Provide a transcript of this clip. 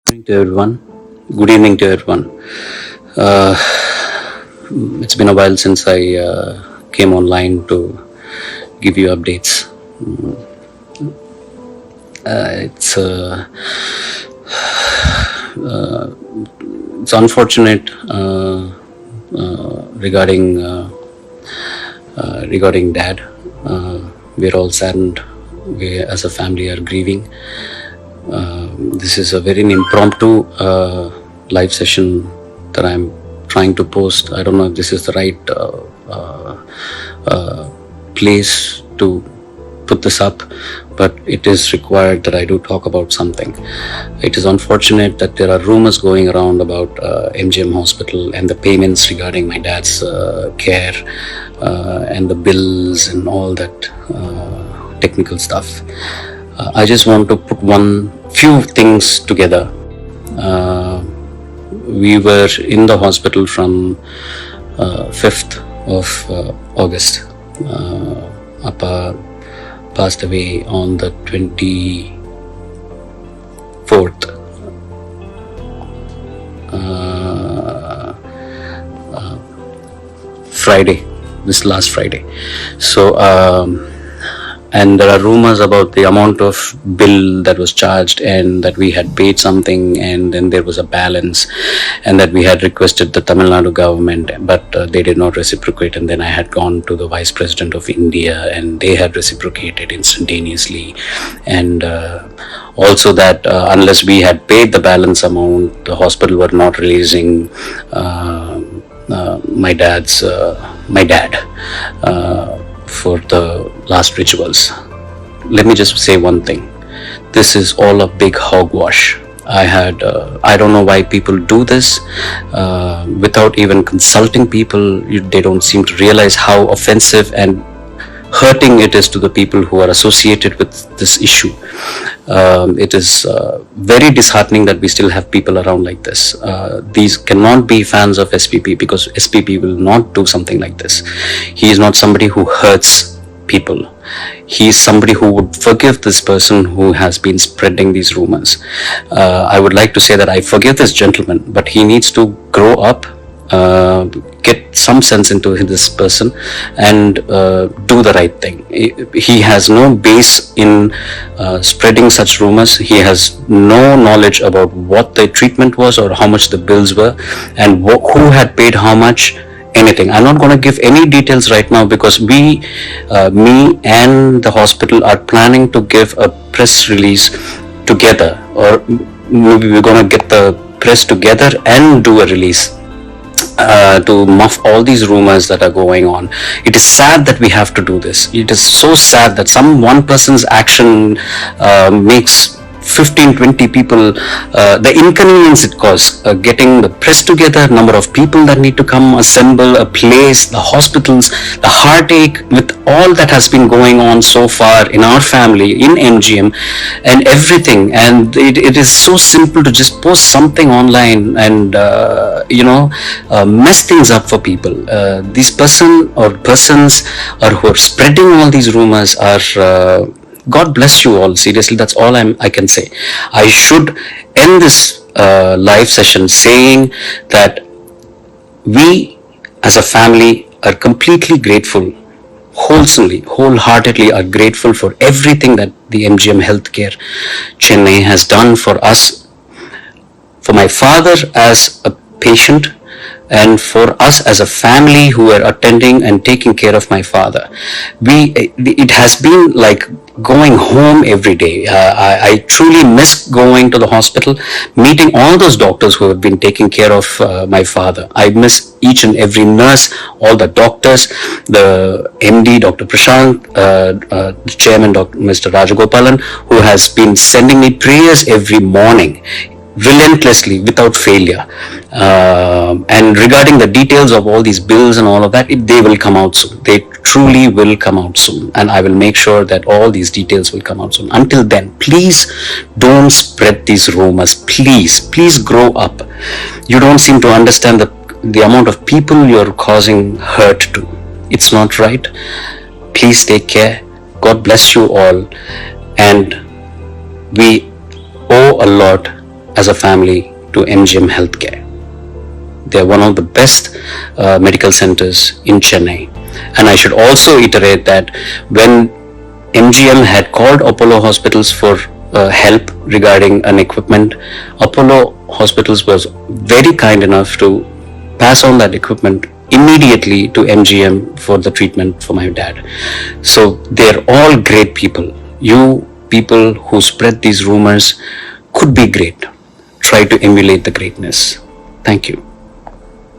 Good evening to everyone. Good evening to everyone. Uh, it's been a while since I came online to give you updates. It's it's unfortunate regarding regarding Dad. We're all saddened. We, as a family, are grieving. This is a very impromptu live session that I'm trying to post. I don't know if this is the right place to put this up, but it is required that I do talk about something. It is unfortunate that there are rumors going around about MGM Hospital and the payments regarding my dad's care and the bills and all that technical stuff. I just want to put few things together. We were in the hospital from 5th of August. Appa passed away on the 24th. Friday, this last Friday. So and there are rumors about the amount of bill that was charged and that we had paid something and then there was a balance and that we had requested the Tamil Nadu government, but they did not reciprocate. And then I had gone to the Vice President of India and they had reciprocated instantaneously. And also that unless we had paid the balance amount, the hospital were not releasing my dad for the last rituals. Let me just say one thing. This is all a big hogwash. I don't know why people do this without even consulting people. They don't seem to realize how offensive and hurting it is to the people who are associated with this issue. It is very disheartening that we still have people around like this. These cannot be fans of SPP because SPP will not do something like this. He is not somebody who hurts people. He is somebody who would forgive this person who has been spreading these rumors. I would like to say that I forgive this gentleman, but he needs to grow up, get some sense into this person and do the right thing. He has no base in spreading such rumors. He has no knowledge about what the treatment was or how much the bills were and who had paid how much, anything. I'm not going to give any details right now because me and the hospital are planning to give a press release together, or maybe we're going to get the press together and do a release to muff all these rumors that are going on. It is sad that we have to do this. It is so sad that one person's action makes 15-20 people, the inconvenience it caused, getting the press together, number of people that need to come assemble, a place, the hospitals, the heartache with all that has been going on so far in our family, in MGM and everything. And it is so simple to just post something online and mess things up for people. These persons who are spreading all these rumors are God bless you all. Seriously, that's all I can say. I should end this live session saying that we as a family are completely grateful, wholeheartedly are grateful for everything that the MGM Healthcare Chennai has done for us, for my father as a patient, and for us as a family who are attending and taking care of my father. It has been like going home every day. I truly miss going to the hospital, meeting all those doctors who have been taking care of my father. I miss each and every nurse, all the doctors, the MD, Dr. Prashant, the chairman, Mr. Rajagopalan, who has been sending me prayers every morning, relentlessly, without failure. And regarding the details of all these bills and all of that, they will come out soon. They truly will come out soon, and I will make sure that all these details will come out soon. Until then, please don't spread these rumors. Please grow up. You don't seem to understand the amount of people you're causing hurt to. It's not right. Please take care. God bless you all, and we owe a lot as a family to MGM Healthcare. They are one of the best medical centers in Chennai. And I should also iterate that when MGM had called Apollo Hospitals for help regarding an equipment, Apollo Hospitals was very kind enough to pass on that equipment immediately to MGM for the treatment for my dad. So they're all great people. You people who spread these rumors could be great. Try to emulate the greatness. Thank you.